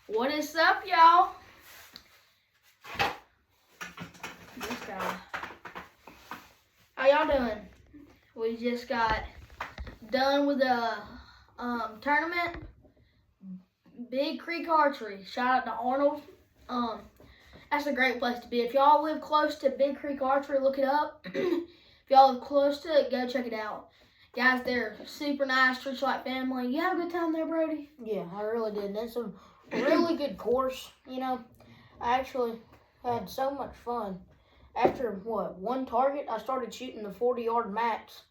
What is up, y'all? This guy. How y'all doing? We just got done with the tournament. Big Creek Archery. Shout out to Arnold. That's a great place to be. If y'all live close to Big Creek Archery, look it up. If y'all live close to it, go check it out. Guys, they're super nice, treat you like family. You have a good time there, Brody? Yeah, I really did. It's a really good course. You know, I actually had so much fun. After, one target, I started shooting the 40-yard max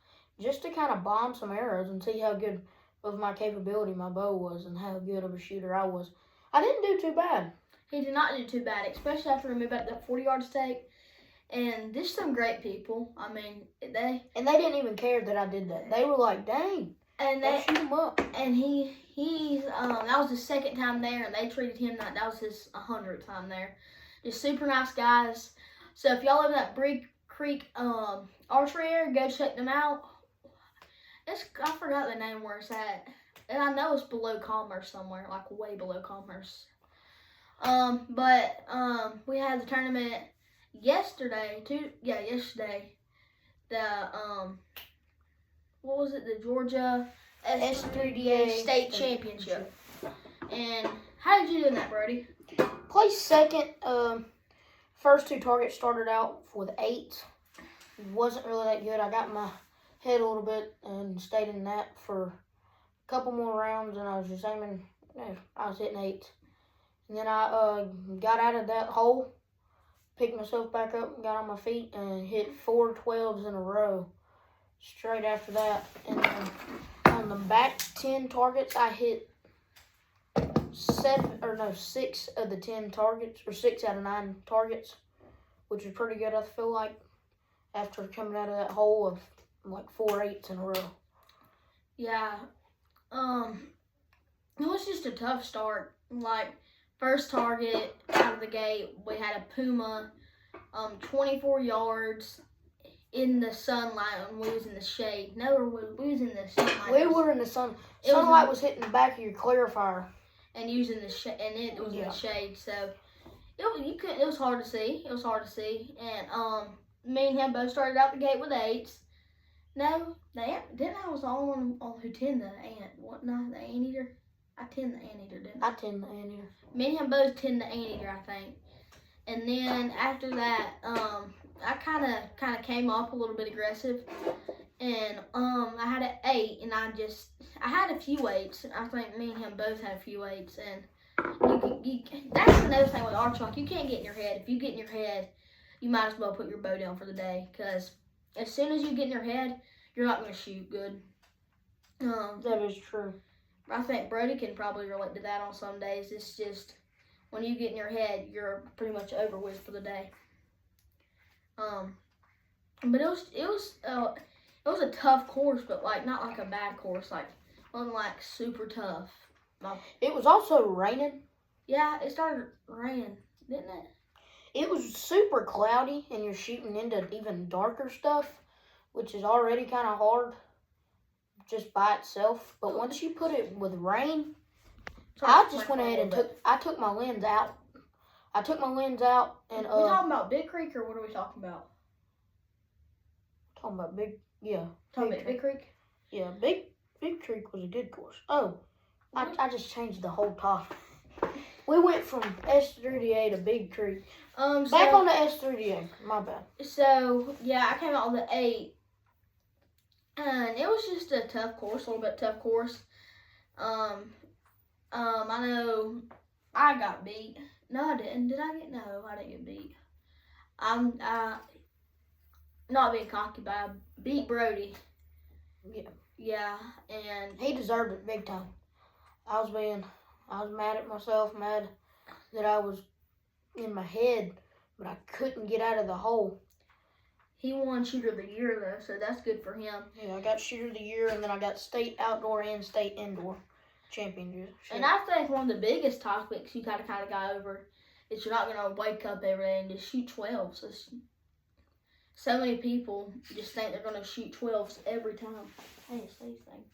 just to kind of bomb some arrows and see how good of my capability my bow was and how good of a shooter I was. I didn't do too bad. He did not do too bad, especially after we moved back to that 40-yard stake. And there's some great people. I mean, they didn't even care that I did that. They were like, "Dang, and they shoot him up." And he's that was his second time there, and they treated him like that was his 100th time there. Just super nice guys. So if y'all live in that Big Creek archery area, go check them out. I forgot the name where it's at, and I know it's below Commerce somewhere, like way below Commerce. But we had the tournament yesterday. Yesterday. The what was it? The Georgia S3DA State Championship. And how did you do in that, Brody? Placed second. First two targets started out with 8. Wasn't really that good. I got my head a little bit and stayed in that for a couple more rounds, and I was just aiming. I was hitting 8. And then I got out of that hole, picked myself back up, got on my feet, and hit 4 12s in a row straight after that. And then on the back 10 targets, I hit 6 of the 10 targets, or 6 out of 9 targets, which is pretty good, I feel like, after coming out of that hole of like 4 8s in a row. Yeah. It was just a tough start. Like, first target out of the gate, we had a puma, 24 yards in the sunlight, and we was in the shade. No, we was in the sunlight. We were in the sun. Sunlight was hitting the back of your clarifier. And using the shade, and it was in the shade, so it was hard to see. It was hard to see, and me and him both started out the gate with 8s. No, didn't I was the only one who tinned the ant? What? No, the anteater. I tinned the anteater, didn't I? I tinned the anteater. Me and him both tinned the anteater, I think. And then after that, I kind of came off a little bit aggressive, and I had an 8, and I had a few 8s. I think me and him both had a few 8s, and that's another thing with archery. Like, you can't get in your head. If you get in your head, you might as well put your bow down for the day, because as soon as you get in your head, you're not going to shoot good. That is true. I think Brody can probably relate to that on some days. It's just when you get in your head, you're pretty much over with for the day. But it was a tough course, but not like a bad course. Like, wasn't like super tough. It was also raining. Yeah, it started raining, didn't it? It was super cloudy, and you're shooting into even darker stuff, which is already kind of hard just by itself. But once you put it with rain, I just went ahead and took my lens out. I took my lens out, and we talking about Big Creek, or what are we talking about? Talking about Big Creek? Yeah, Big Creek was a good course. Oh, I just changed the whole topic. We went from S3DA to Big Creek. Back on the S3DA. My bad. So, yeah, I came out with an 8. And it was just a tough course, a little bit tough course. I know I got beat. No, I didn't. Did I get? No, I didn't get beat. I'm not being cocky, but I beat Brody. Yeah, and he deserved it big time. I was mad at myself, mad that I was in my head, but I couldn't get out of the hole. He won Shooter of the Year, though, so that's good for him. Yeah, I got Shooter of the Year, and then I got State Outdoor and State Indoor Championship. And I think one of the biggest topics you kind of got over is you're not going to wake up every day and just shoot 12s. So many people just think they're going to shoot 12s every time. Hey, say thing.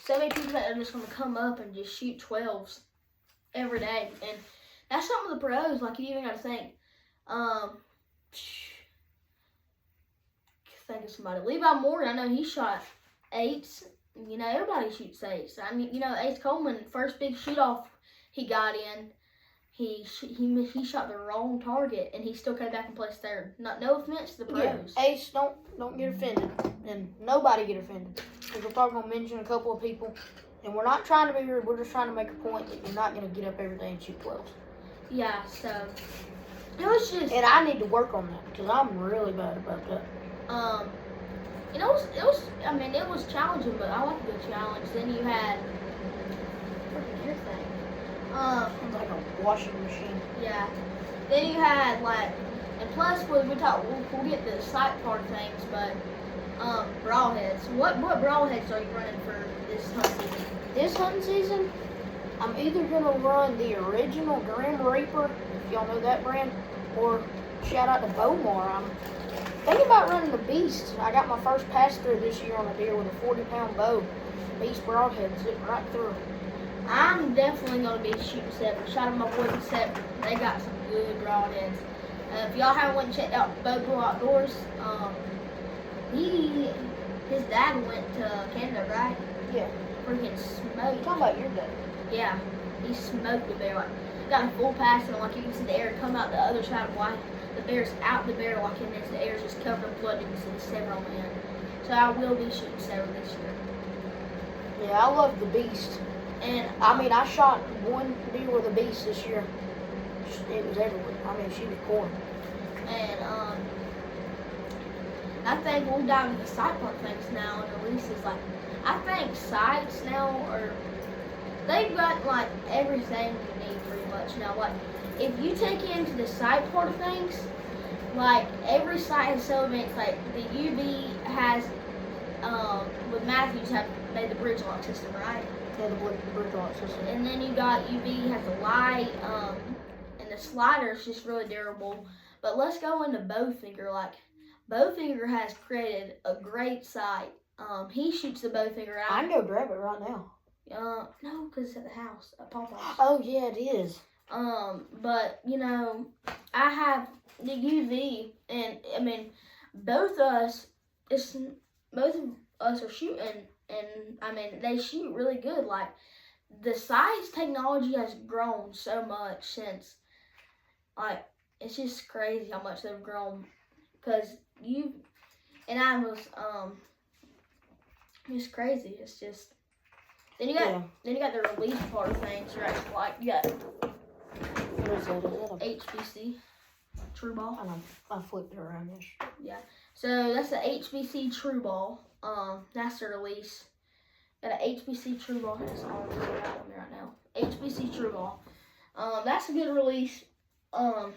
So many people that are just going to come up and just shoot 12s. every day, and that's something of the pros. Like you even got to think. Think of somebody. Levi Morgan. I know he shot 8s. You know, everybody shoots 8s. I mean, you know, Ace Coleman, first big shoot off he got in, he shot the wrong target, and he still came back and placed third. No offense to the pros. Yeah, Ace, don't get offended, and nobody get offended. Because we're probably gonna mention a couple of people, and we're not trying to be rude. We're just trying to make a point that you're not gonna get up every day and shoot 12s. Yeah, so it was just. And I need to work on that because I'm really bad about that. You know, it was. I mean, it was challenging, but I like a good challenge. Then you had. What's your thing? Like a washing machine. Yeah. Then you had like, and plus we'll get to the sight part of things, but broadheads. What broadheads are you running for this hunting season? This hunting season, I'm either gonna run the original Grim Reaper, if y'all know that brand, or shout out to Beaumar. I'm thinking about running the Beast. I got my first pass through this year on a deer with a 40-pound bow. Beast broadhead zipped right through. I'm definitely going to be shooting 7. Shot at my boys at 7. They got some good broadheads. If y'all haven't went and checked out Beau Outdoors, his dad went to Canada, right? Yeah. Freaking smoked. You're talking about your dad? Yeah. He smoked the bear. Like, got a full pass, and like you can see the air come out the other side of white. The bear's out the bear like, and the air's just covered in blood. You can see the 7 on the end. So I will be shooting 7 this year. Yeah, I love the Beast. And I mean, I shot one deer with a Beast this year. It was everywhere. I mean, she was cool. And I think we'll dive into the sight part things now, and releases. Like, I think sights now they've got like everything you need pretty much now. Like, if you take into the sight part of things, like every sight has so advanced. Like the UV has, with Matthews have made the bridge lock system, right? Yeah, the bridge lock system. And then you got UV has the light, and the slider is just really durable. But let's go into Bowfinger. Like, Bowfinger has created a great sight. He shoots the Bowfinger out. I can go grab it right now. No, because it's at the house at Papa's. Oh yeah, it is. But you know, I have the UV, and I mean, both of us are shooting, and I mean, they shoot really good. Like, the size technology has grown so much since, like, it's just crazy how much they've grown. Cause I was it's crazy. It's just then you got the release part of things, right? Like you got What is that? HBC True Ball. I flipped it around this. Yeah. So that's the HBC True Ball. That's the release. Got an HBC True Ball. It's all right on me right now. HBC True Ball. That's a good release. And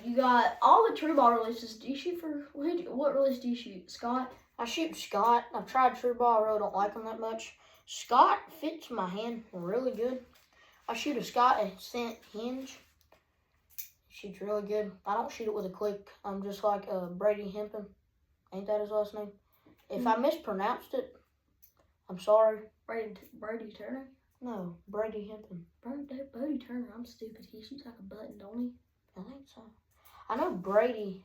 you got all the True Ball releases. Do you shoot for what release do you shoot? Scott? I shoot Scott. I've tried True Ball. I really don't like them that much. Scott fits my hand really good. I shoot a Scott at Scent Hinge. Shoots really good. I don't shoot it with a click. I'm just like Brody Hempin. Ain't that his last name? If I mispronounced it, I'm sorry. Brody Turner? No, Brody Hempin. Brody Turner. I'm stupid. He shoots like a button, don't he? I think so. I know Brady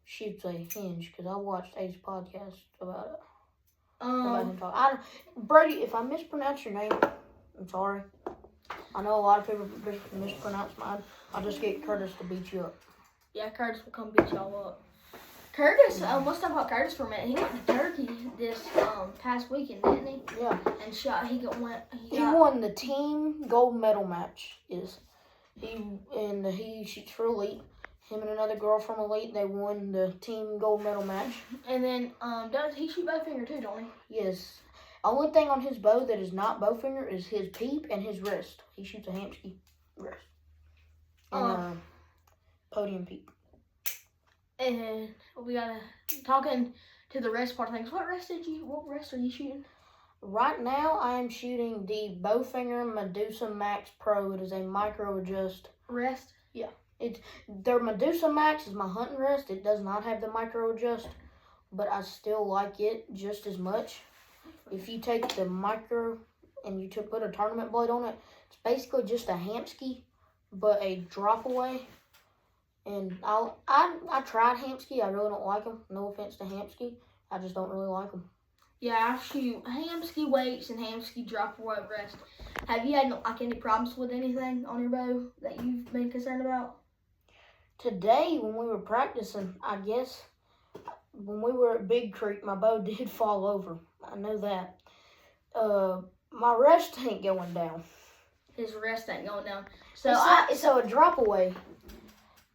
shoots a hinge because I watched A's podcast about it. About him talking. Brady, if I mispronounce your name, I'm sorry. I know a lot of people mispronounce mine. I'll just get Curtis to beat you up. Yeah, Curtis will come beat y'all up. Curtis, let's talk about Curtis for a minute. He went to Turkey this past weekend, didn't he? Yeah. And shot. He won the team gold medal match. He shoots for Elite. Him and another girl from Elite, they won the team gold medal match. And then does he shoot Bowfinger too, don't he? Yes. Only thing on his bow that is not Bowfinger is his peep and his wrist. He shoots a Hamsky wrist. And podium peep. And we gotta talking to the rest part of things. What rest are you shooting? Right now, I am shooting the Bowfinger Medusa Max Pro. It is a micro adjust rest. Yeah, their Medusa Max is my hunting rest. It does not have the micro adjust, but I still like it just as much. If you take the micro and you put a tournament blade on it, It's basically just a Hamsky, but a drop away. And I tried Hamsky. I really don't like them. No offense to Hamsky. I just don't really like them. Yeah, I shoot Hamsky weights and Hamsky drop away rest. Have you had like any problems with anything on your bow that you've been concerned about? Today, when we were practicing, I guess, when we were at Big Creek, my bow did fall over. I know that. My rest ain't going down. His rest ain't going down. So a drop away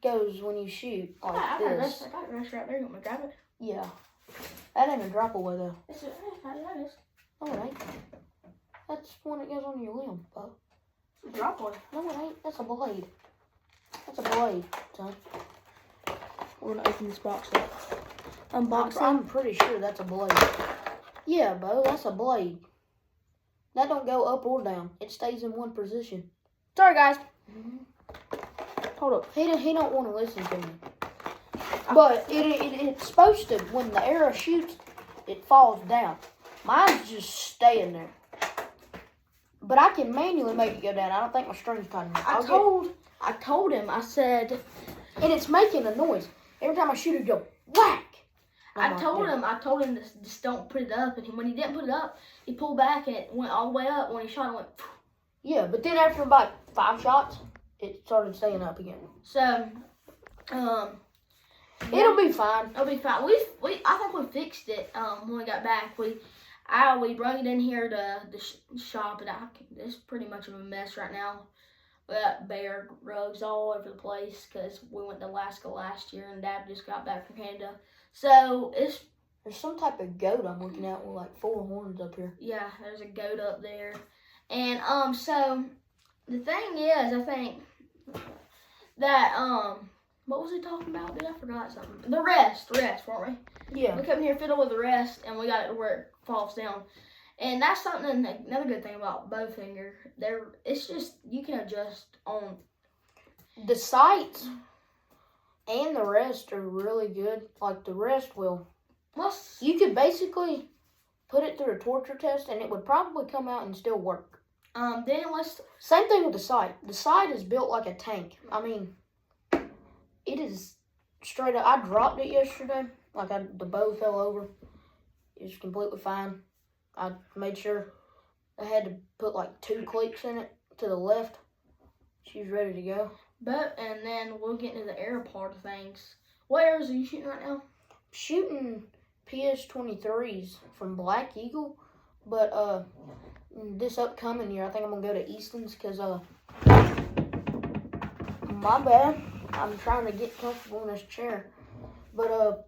goes when you shoot like this. I got a rest right there. You want me to grab it? Yeah. That ain't a drop away though. It's a No, it ain't. That's one that goes on your limb, Bo. It's a drop away. No, it ain't. That's a blade. That's a blade, son. We're gonna open this box up. Unbox I'm pretty sure that's a blade. Yeah, Bo, that's a blade. That don't go up or down. It stays in one position. Sorry, guys. Hold up. He don't want to listen to me. But it's supposed to, when the arrow shoots, it falls down. Mine's just staying there. But I can manually make it go down. I don't think my string's tight enough. I told him, I said, and it's making a noise. Every time I shoot it, go whack. I told him to just don't put it up. And when he didn't put it up, he pulled back and it went all the way up. When he shot, it went. Yeah, but then after about 5 shots, it started staying up again. So, it'll be fine. It'll be fine. I think we fixed it when we got back. We brought it in here to the shop, and it's pretty much of a mess right now. We got bear rugs all over the place because we went to Alaska last year, and Dad just got back from Canada. So there's some type of goat I'm looking at with like 4 horns up here. Yeah, there's a goat up there, and so the thing is, I think that what was he talking about? Dude, I forgot something. The rest, weren't we? Yeah. We come here, fiddle with the rest, and we got it to where it falls down. And that's something, another good thing about Bowfinger. It's just, you can adjust on. The sights and the rest are really good. Like the rest you could basically put it through a torture test and it would probably come out and still work. Same thing with the sight. The sight is built like a tank. I mean, it is straight up. I dropped it yesterday. The bow fell over. It was completely fine. I made sure I had to put like 2 clicks in it to the left. She's ready to go. And then we'll get into the arrow part of things. What arrows are you shooting right now? Shooting PS23s from Black Eagle. But this upcoming year, I think I'm going to go to Easton's because, my bad. I'm trying to get comfortable in this chair. But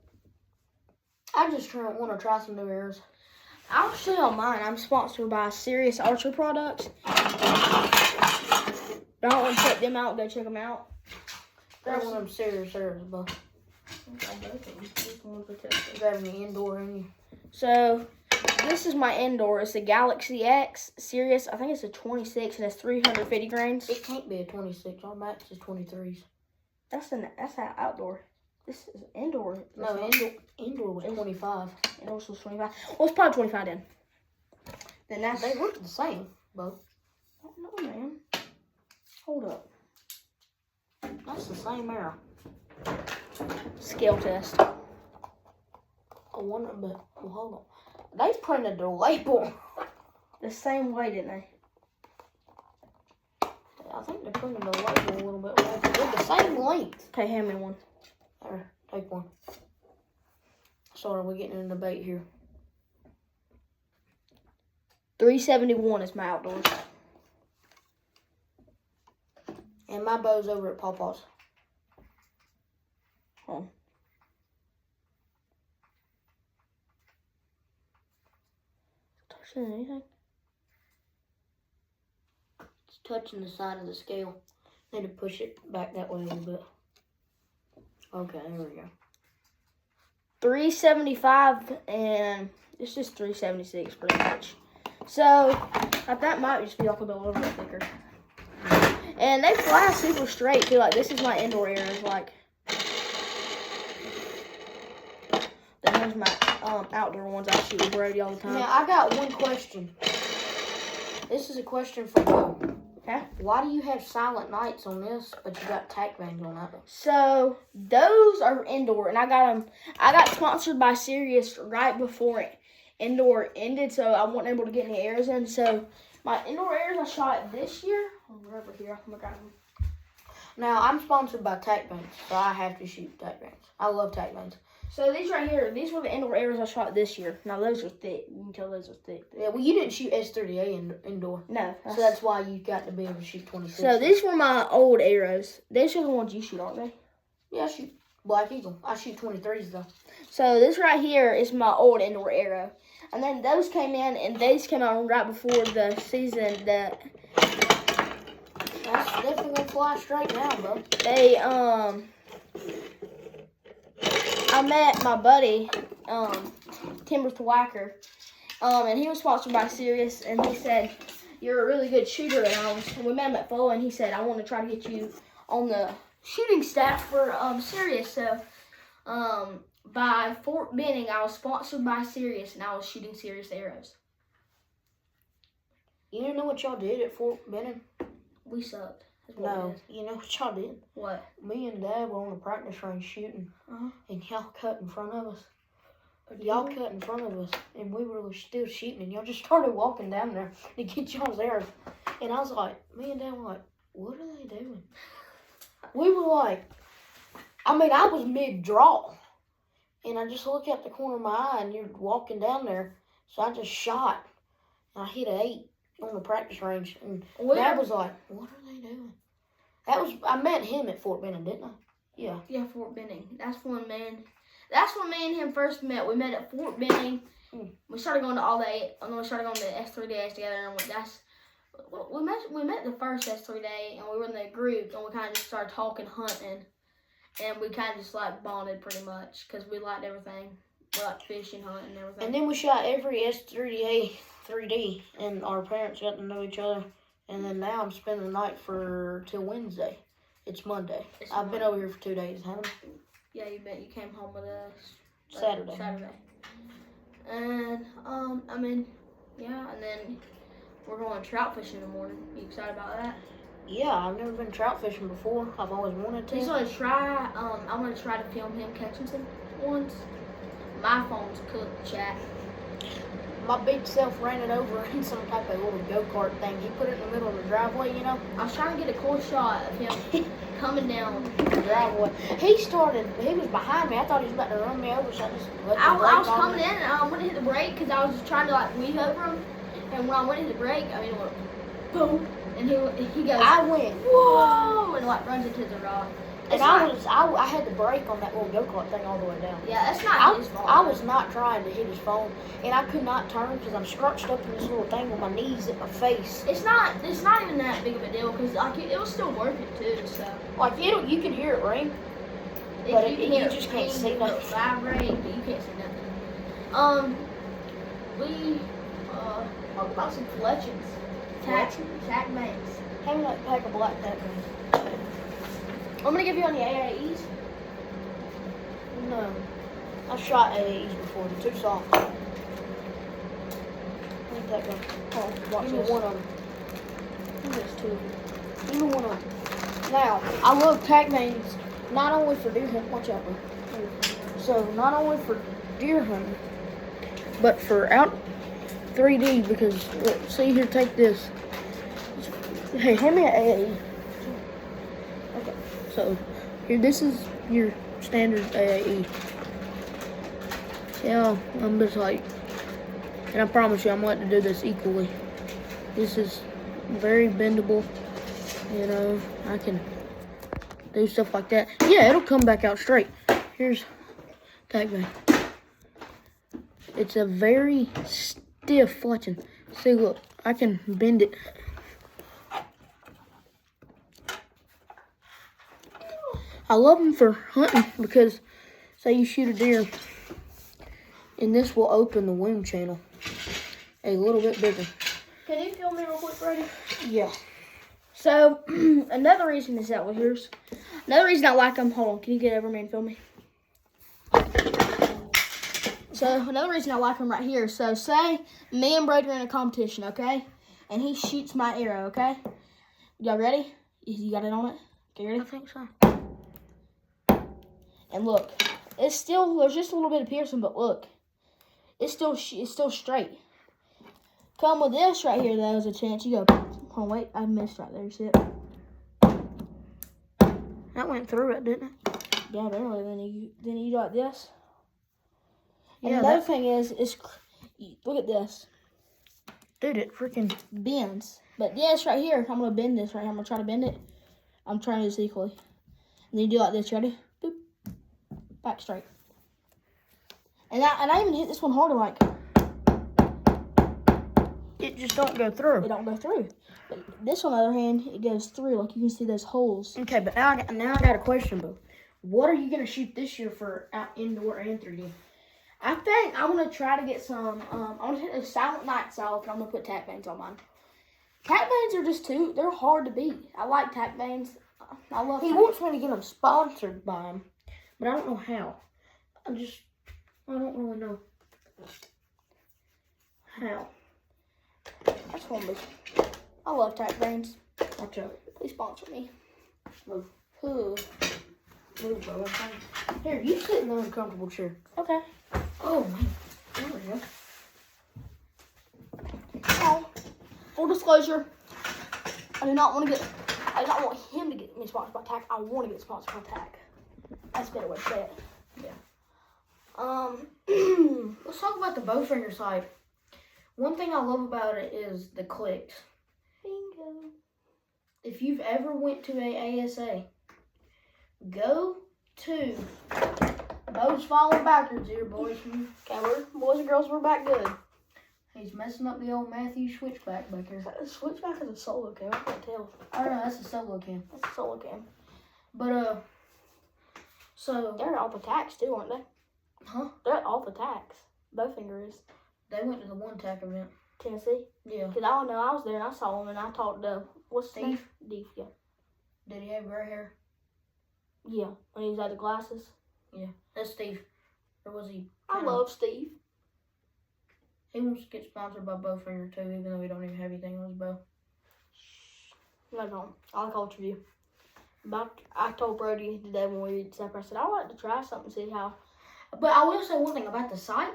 I just want to try some new arrows. I'll show you on mine. I'm sponsored by Serious Archer Products. Don't want to check them out. Go check them out. They're one of them serious arrows, bro. Grabbing the indoor in you. So, this is my indoor. It's a Galaxy X Serious. I think it's a 26 and it's 350 grains. It can't be a 26. Our max is 23s. That's an outdoor. This is indoor. No, indoor was 25. Indoor was 25. Well, it's probably 25 then. They look the same, both. I don't know, man. Hold up. That's the same arrow. Scale test. I wonder, but hold on. They printed their label the same way, didn't they? I think they printed the label a little bit. They're the same length. Okay, hand me one. There, take one. Sorry, we're getting in a debate here. 371 is my outdoors. And my bow's over at Pawpaw's. Oh. Touching anything? It's touching the side of the scale. Need to push it back that way a little bit. Okay, there we go. 375 and it's just 376 pretty much. So that might just be like a little bit thicker. And they fly super straight too. Like this is my indoor arrows. Like then there's my outdoor ones I shoot with Brody all the time. Now I got one question. This is a question for Beau. Okay. Why do you have silent nights on this, but you got tack bangs on that? So those are indoor, and I got them. I got sponsored by Sirius right before indoor ended, so I wasn't able to get any arrows in. So my indoor arrows I shot this year. Oh, they're over here. Oh my God. Now, I'm sponsored by tack bangs, so I have to shoot tack bangs. I love tack bangs. So these right here, these were the indoor arrows I shot this year. Now those are thick. You can tell those are thick. Yeah, well, you didn't shoot S30A indoor. No. So that's why you got to be able to shoot 26. So these were my old arrows. These are the ones you shoot, aren't they? Yeah, I shoot Black Eagle. I shoot 23s, though. So this right here is my old indoor arrow. And then those came in, and these came out right before the season that... That's definitely going to fly straight now, bro. They, I met my buddy, Timber Thwacker, and he was sponsored by Sirius, and he said, you're a really good shooter, and we met him at Fola, and he said, I want to try to get you on the shooting staff for Sirius. So by Fort Benning, I was sponsored by Sirius, and I was shooting Sirius arrows. You didn't know what y'all did at Fort Benning? We sucked. No, you know what y'all did? What? Me and Dad were on the practice range shooting, and y'all cut in front of us. Y'all cut in front of us, and we were still shooting, and y'all just started walking down there to get y'all's arrows. And I was like, me and Dad were like, what are they doing? We were like, I mean, I was mid-draw, and I just looked at the corner of my eye, and you're walking down there, so I just shot, and I hit an 8 on the practice range, and Dad was like, what are they doing? I met him at Fort Benning, didn't I? Yeah. Yeah, Fort Benning. That's when me and him first met. We met at Fort Benning. We started going to we started going to S3Ds together, and we met the first S3 day, and we were in the group, and we kind of just started talking, hunting, and we kind of just like bonded pretty much because we liked everything. We liked fishing, hunting, and everything. And then we shot every S3A 3D, and our parents got to know each other. And then now I'm spending the night till Wednesday. It's Monday. I've been over here for 2 days, haven't I? Yeah, you came home with us Saturday. And I mean, yeah, and then we're going trout fishing in the morning. You excited about that? Yeah, I've never been trout fishing before. I've always wanted to. He's gonna try. I'm gonna try to film him catching some ones. My phone's cooked, chat. My big self ran it over in some type of little go-kart thing. He put it in the middle of the driveway, you know? I was trying to get a cool shot of him coming down the driveway. He was behind me. I thought he was about to run me over, so I just let the brake I was on coming in, and I went to hit the brake because I was just trying to like weave over him. And when I went to hit the brake, I mean, it went boom. And he goes, I went, whoa, and like runs into the rock. And I had the brake on that little go-kart thing all the way down. Yeah, that's not his fault. I was not trying to hit his phone, and I could not turn because I'm scrunched up in this little thing with my knees at my face. It's not even that big of a deal because like it was still working too. So like you can hear it ring, but you just can't see nothing. Vibrate, but you can't see nothing. We talk about some collections. Tack bangs. How many like pack of black tack bangs? I'm gonna give you on the AAEs. No. I shot AAEs before, they're too soft. Let me take one. Oh, watch this. One of them. I think there's 2 of them. Even one of them. Now, I love tack bangs not only for deer hunting. Watch out, bro. So, not only for deer hunting, but for out 3D because, look, see here, take this. Hey, hand me an AAE. Okay. So, here, this is your standard AAE. Yeah, I'm just like, and I promise you, I'm going to do this equally. This is very bendable, you know, I can do stuff like that. Yeah, it'll come back out straight. Here's tack bang. It's a very stiff fletching. See, look, I can bend it. I love them for hunting because, say you shoot a deer, and this will open the wound channel a little bit bigger. Can you film me real quick, Brody? Yeah. So, another reason is that here's another reason I like them. Hold on, can you get over me and film me? So, another reason I like them right here. So, say me and Brody are in a competition, okay? And he shoots my arrow, okay? Y'all ready? You got it on it? Okay, ready? I think so. And look, it's still, there's just a little bit of piercing, but look, it's still straight. Come with this right here, though, there's a chance you go, oh wait, I missed right there, see it? That went through it, didn't it? Yeah, barely. Then you do like this. And Yeah, another thing is look at this. Dude, it freaking Bends. But this right here, I'm going to bend this right here. I'm going to try to bend it. I'm trying to do this equally. And then you do like this, ready? Boop. Back straight. And I even hit this one harder, like. it just don't go through. It don't go through. But this, on the other hand, it goes through. Like, you can see those holes. Okay, but now I got a question, Boo. What are you gonna shoot this year for indoor and 3D? I think I'm going to try to get some, I'm going to hit those Silent Night South, and I'm going to put tack bands on mine. Tack bands are just they're hard to beat. I like tack bands. I love He tack. wants me to get him sponsored by him, but I don't know how. I don't really know how. That's one of I love tack bands. Watch out. Please sponsor me. Move. Ooh. Move, bro. Here, you sit in the uncomfortable chair. Okay. Oh, man. There we go. Oh, full disclosure, I do not want him to get me sponsored by tack. I want to get sponsored by tack. That's a better way to say it. Yeah. Let's talk about the bowfinger side. One thing I love about it is the clicks. Bingo. If you've ever went to a ASA, go to Beau's falling backwards here, boys. Okay, boys and girls, we're back good. He's messing up the old Matthew switchback back here. Switchback is a solo cam. I can't tell. I don't know, that's a solo cam. That's a solo cam. But, so, They're all the tacks too, aren't they? huh? They're all the tacks. Bowfinger is. They went to the one tack event. Tennessee. Yeah. Because I don't know, I was there and I saw him and I talked to, what's his name? Steve? Steve, yeah. Did he have gray hair? Yeah, when he was at the glasses. Yeah. That's Steve. Or was he? I love Steve. He wants to get sponsored by Bowfinger too, even though we don't even have anything on his bow. No, no. I like Ultra View. But I told Brody today when we did supper, I said, I like to try something, see how. But I will say one thing about the sight.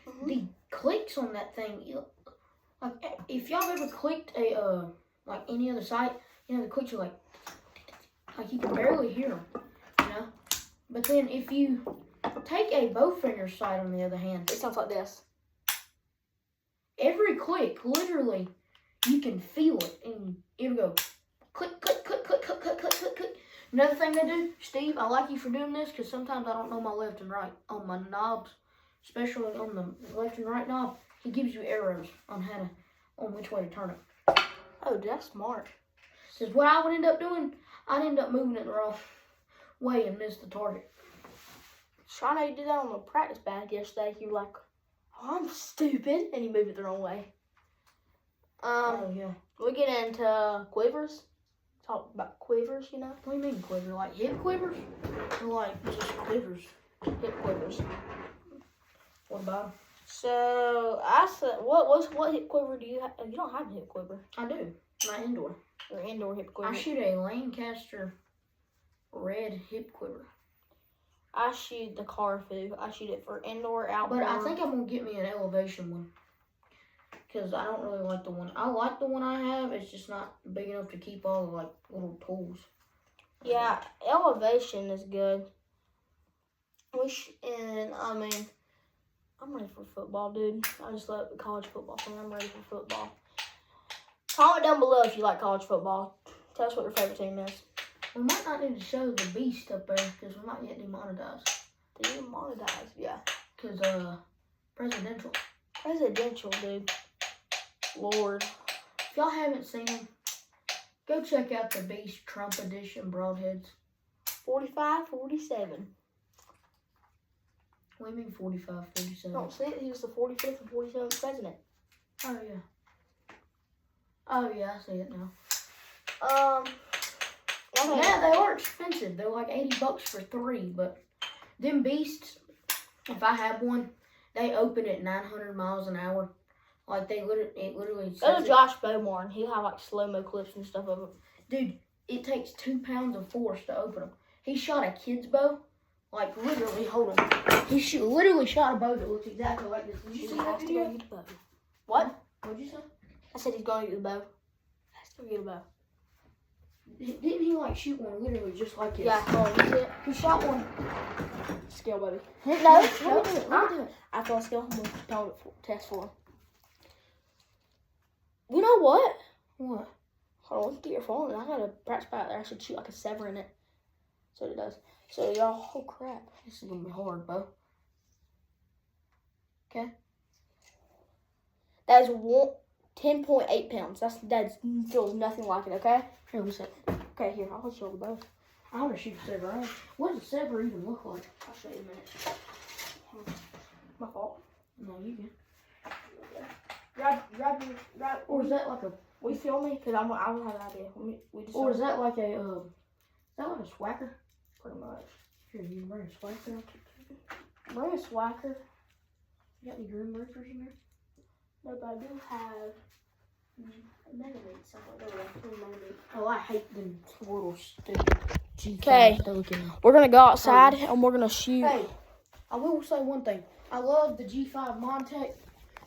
Mhm. The clicks on that thing, like if y'all ever clicked a like any other site, you know the clicks are like you can barely hear them, you know. But then if you take a bowfinger sight, on the other hand, It sounds like this. every click, literally, you can feel it, and it'll go click, click, click, click, click, click, click, click, click. Another thing they do, Steve, I like you for doing this because sometimes I don't know my left and right on my knobs. Especially on the left and right knob, he gives you arrows on which way to turn it. Oh, that's smart. Because what I would end up doing, I'd end up moving it the wrong way and miss the target. Shana, you did that on the practice bag yesterday. You were like, oh, I'm stupid. And you moved it the wrong way. Oh, yeah. We get into quivers. Talk about quivers, you know? What do you mean quiver? Like hip quivers? Or like just quivers? Hip quivers. What about 'em? So, I said, what hip quiver do you have? You don't have a hip quiver. I do. My indoor. Your indoor hip quiver. I shoot a Lancaster red hip quiver. I shoot the Carfu. I shoot it for indoor, outdoor. But I think I'm going to get me an elevation one. Because I don't really like the one. I like the one I have. It's just not big enough to keep all the like little tools. Yeah, elevation is good. I'm ready for football, dude. I just love the college football thing. I'm ready for football. Comment down below if you like college football. Tell us what your favorite team is. We might not need to show the beast up there because we might get demonetized. Demonetized, yeah. Because, presidential. Presidential, dude. Lord. If y'all haven't seen them, go check out the Beast Trump Edition broadheads. 45, 47. What do you mean 45, 47? Don't see it. He was the 45th and 47th president. Oh, yeah. Oh, yeah, I see it now. Okay. Yeah, they are expensive. They're like $80 for 3, but them beasts, if I have one, they open at 900 miles an hour. Like, it literally Go says to it. Josh Beaumont. He'll have like slow-mo clips and stuff of it. Dude, it takes 2 pounds of force to open them. He shot a kid's bow. Like, literally, hold on. He literally shot a bow that looks exactly like this. Did you see that video? What? What'd you say? I said he's going to get the bow. Has to get a bow. Didn't he, like, shoot one literally just like this? Yeah, hold on, you see it? He shot one. Skill, baby. No, let me do it. I thought skill. I'm going to tell it test for him. You know what? What? Hold on, look at your phone. I got a practice spot there. I should shoot like a 7 in it. So it does. So y'all, oh crap. This is gonna be hard, bro. Okay. That is 10.8 pounds. That's feels nothing like it, okay? Here, let me see. Okay, here, I'll show you both. I want to shoot a saber. What does a saber even look like? I'll show you in a minute. My fault. No, you can. Grab. Or is that like a? Will you feel me? Cause I don't have an idea. Or is that like a? Is that like a swacker? Pretty much. Here, you can bring a swacker. Bring a swacker. You got any Grim Reapers in there? No, but I do have Mega Meat somewhere. Oh, I hate them little stupid G5. Okay, we're gonna go outside and we're gonna shoot. Hey, I will say one thing. I love the G5 Montec,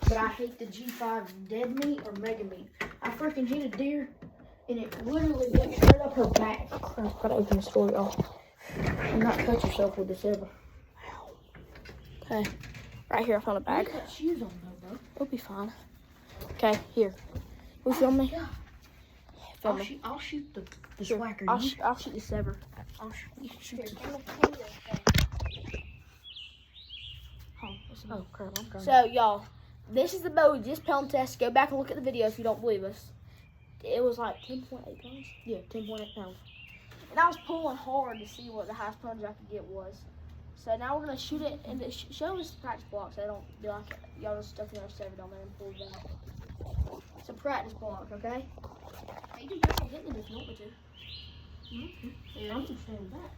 but I hate the G5 Dead Meat or Mega Meat. I freaking hit a deer, and it literally went straight up her back. I've gotta open the store, y'all. Do not cut yourself with this ever. Okay, right here, I found a bag. You got shoes on though, bro. It'll be fine. Okay, here. Will you film me? Yeah. Film me. I'll shoot the Here, swacker. I'll shoot the sever. You shoot the... Oh, crap, I'm coming. so, y'all, this is the bow we just pound test. Go back and look at the video if you don't believe us. It was like 10.8 pounds. Yeah, 10.8 pounds. And I was pulling hard to see what the highest plunge I could get was. So now we're going to shoot it and show us the practice block so they don't be like, y'all just stuck in our sever down there and pull it down. It's a practice block, okay? You can just hit me if you want me to. Yeah, I'm just standing back.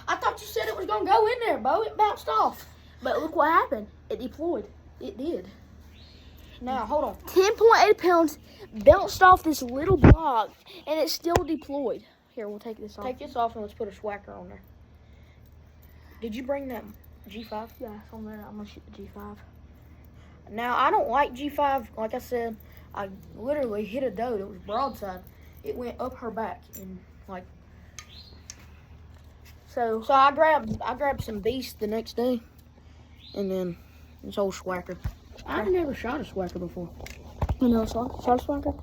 I thought you said it was going to go in there, Bo. It bounced off. But look what happened. It deployed. It did. Now, hold on. 10.8 pounds bounced off this little block, and it's still deployed. Here, we'll take this off. Take this off and let's put a swacker on there. Did you bring that G5? Yeah, it's on there. I'm going to shoot the G5. Now, I don't like G5. Like I said, I literally hit a doe that was broadside. It went up her back and like... So I grabbed some beast the next day, and then this old swacker. I've never shot a swacker before. You know, shot a swacker?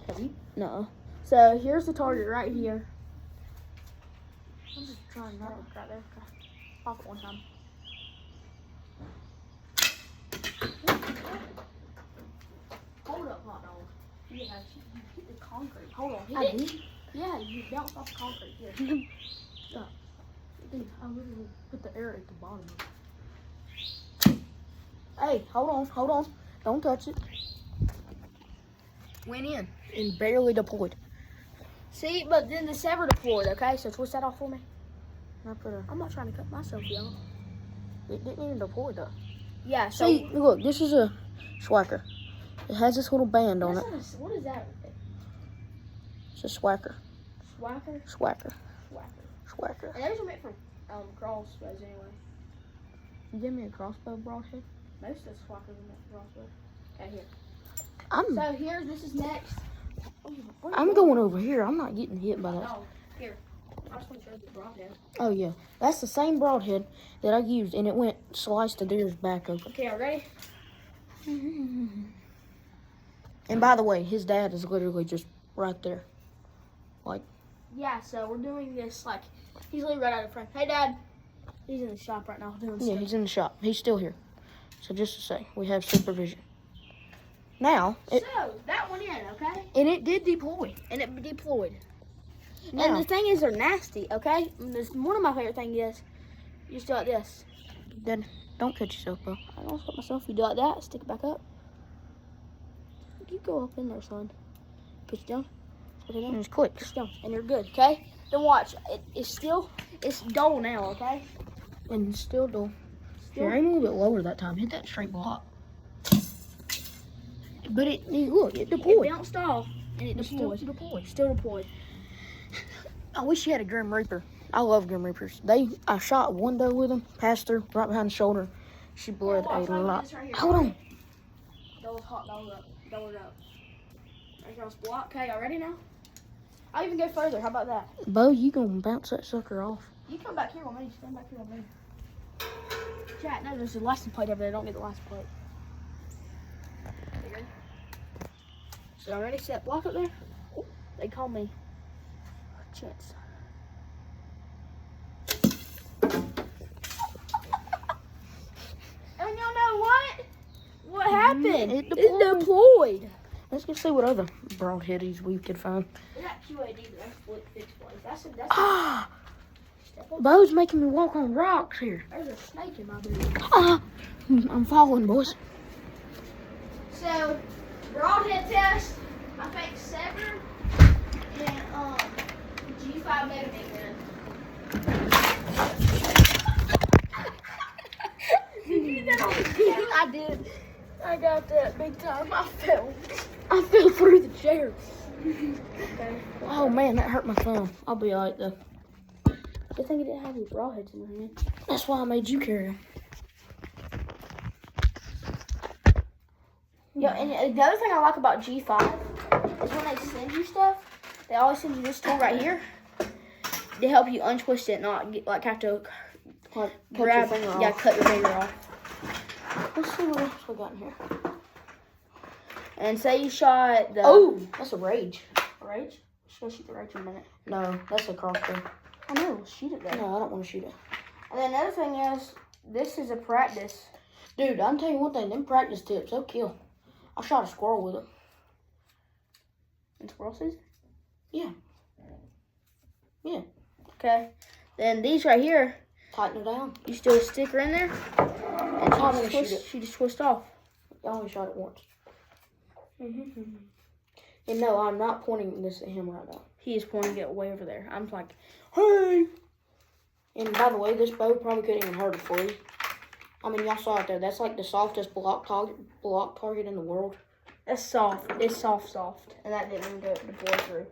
Have you? No. So here's the target right here. I'm just trying not to look right there. Okay. Off one time. Hold up, hot dog. Yeah, you hit the concrete. Hold on. I did? Yeah, you bounced off the concrete. Here. Stop. Dude, I literally put the air at the bottom. Hey, hold on. Don't touch it. Went in and barely deployed. See, but then the sever deployed, okay? So twist that off for me. I'm not trying to cut myself, y'all. It didn't even deploy though. Yeah, so See, look, this is a swacker. It has this little band on it. What is that? It's a swacker. Swacker? Swacker. Swacker. Swacker. And those are meant for crossbows anyway. You give me a crossbow, broadhead? Most of the swackers are meant for crossbows. Okay, here. I'm So this is next. going over here. I'm not getting hit by that. Oh, here. I just want to show the broadhead. Oh yeah, that's the same broadhead that I used, and it went sliced the deer's back open. Okay, are ready? And by the way, his dad is literally just right there. Like. Yeah, so we're doing this like he's literally right out in front. Hey, Dad. He's in the shop right now doing stuff. Yeah, he's in the shop. He's still here. So just to say, we have supervision. Now. So that one in, okay? And it did deploy. And it deployed. Now, And the thing is, they're nasty, okay? One of my favorite things is you just do like this. Then don't cut yourself, bro. I don't cut myself. You do like that, stick it back up. You go up in there, son. Push it down. Push it down. And it's quick. Push it down. And you're good, okay? Then watch. It's dull now, okay? And still dull. Here, aim a little bit lower that time. Hit that straight block. But look, it deployed. It bounced off. And it Still deployed. deployed. Still deployed. I wish you had a Grim Reaper. I love Grim Reapers. I shot one doe with them, passed her right behind the shoulder. She bled a lot. Hold on. Those hot dogs up. Double it up. There goes block. Okay, y'all ready now? I'll even go further. How about that? Bo, you gonna bounce that sucker off. You come back here with me. Stand back here with me. Chat, no, there's a license plate over there. Don't get the license plate. You ready? So y'all ready? Set block up there. Oh, they call me Chance. And y'all know what? What happened? It It deployed. Let's go see what other broadheadies we could find. It's not QAD, but that's split fixed place. That's Ah! step up. Bo's making me walk on rocks here. There's a snake in my boot. Ah! I'm falling, boys. So, broadhead test, I think 7 and G5 negative gun. Did you get that on the chair? I did. I got that big time. I fell. I fell through the chair. Okay. Oh man, that hurt my thumb. I'll be alright though. Good thing you didn't have any broadheads in your hand. That's why I made you carry them. Yeah, and the other thing I like about G5 is when they send you stuff, they always send you this tool right here to help you untwist it, not get, like have to Cut grab, your finger yeah, off. cut your finger off. Let's see what else we got in here. And say you shot the That's a rage. rage. Just gonna shoot the rage in a minute. No, that's a crossbow. I know, let's shoot it then. No, I don't want to shoot it. And then another thing is, this is a practice. Dude, I'm telling you one thing, them practice tips, they'll kill. I shot a squirrel with it. In squirrel season? Yeah. Yeah. Okay. Then these right here, Tighten it down. you still a sticker in there, and I'm gonna shoot she just twist off. I only shot it once. And no, I'm not pointing this at him right now. He is pointing it way over there. I'm like, hey! And by the way, this bow probably couldn't even hurt a flea. I mean, y'all saw it there. That's like the softest block target in the world. That's soft. It's soft. And that didn't even go deploy through.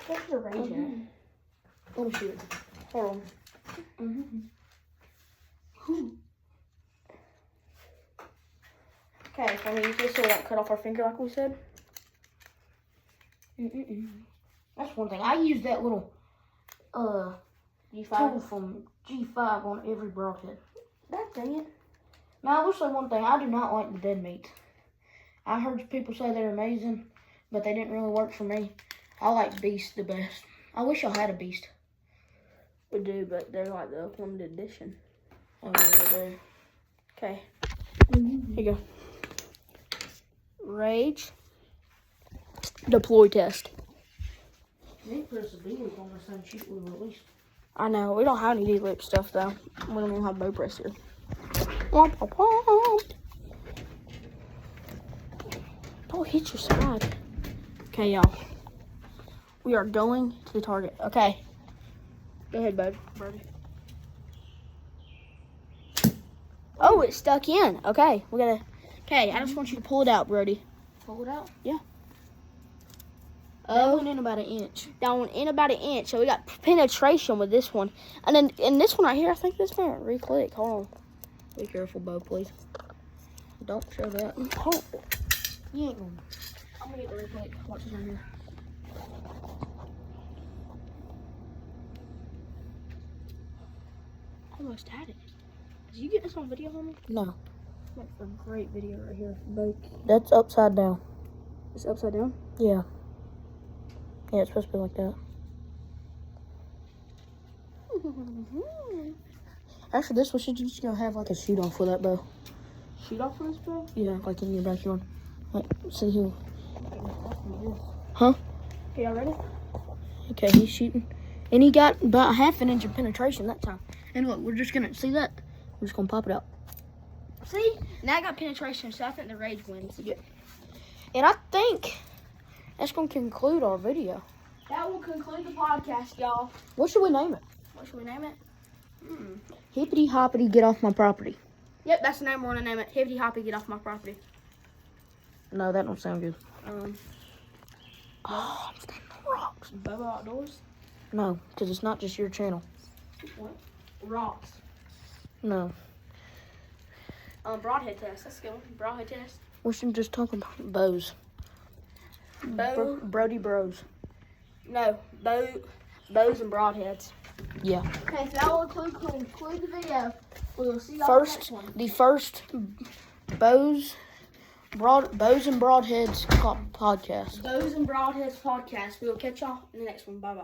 What's the range at? Let me shoot it. Hold on. Okay, so I'm gonna use this so we don't cut off our finger like we said. That's one thing. I use that little G5. tool from G5 on every broadhead. That dang it. Now, I will say one thing. I do not like the dead meat. I heard people say they're amazing, but they didn't really work for me. I like beast the best. I wish y'all had a beast. We do, but they're like the limited edition. Oh, yeah, they're Okay. there. Here you go. Rage. Deploy test. You need to put us a D-loop on this thing, shoot with at least. I know, we don't have any D-lip stuff though. We don't even have bow press here. Womp, womp, womp. Don't hit your side. Okay, y'all. We are going to the target. Okay. Go ahead, bud. Brody. Oh, it's stuck in. Okay, we gotta. Okay, I just want you to pull it out, Brody. Pull it out. Yeah. That went in about an inch. Down in about an inch. So we got penetration with this one. And then in this one right here, I think this one re-click. Hold on. Be careful, Bo, please. Don't show that. Hold on. You ain't gonna. I'm gonna get the re-click. Watch this right here. Almost had it. Did you get this on video, homie? No. That's a great video right here. Both. That's upside down. It's upside down? Yeah. Yeah, it's supposed to be like that. Actually, this one should just go have like a shoot off for that bow. Shoot off for this bow? Yeah, like in your backyard. Like, see who? Huh? Okay, y'all ready? Okay, he's shooting. And he got about half an inch of penetration that time. And look, we're just gonna see that. We're just gonna pop it out. See? Now I got penetration, so I think the rage wins. Yeah. And I think that's gonna conclude our video. That will conclude the podcast, y'all. What should we name it? What should we name it? Hippity hoppity, get off my property. Yep, that's the name we're gonna name it. Hippity hoppy, get off my property. No, that don't sound good. Oh, I'm standing on rocks. Beau Outdoors? No, because it's not just your channel. What? Rocks. No. Broadhead test. That's a good one. Broadhead test. We should just talk about bows. Beau. Brody bros. No. Bows and broadheads. Yeah. Okay, so that will conclude the video. We will see y'all next First, one. the first bows and broadheads podcast. Bows and broadheads podcast. We will catch y'all in the next one. Bye bye.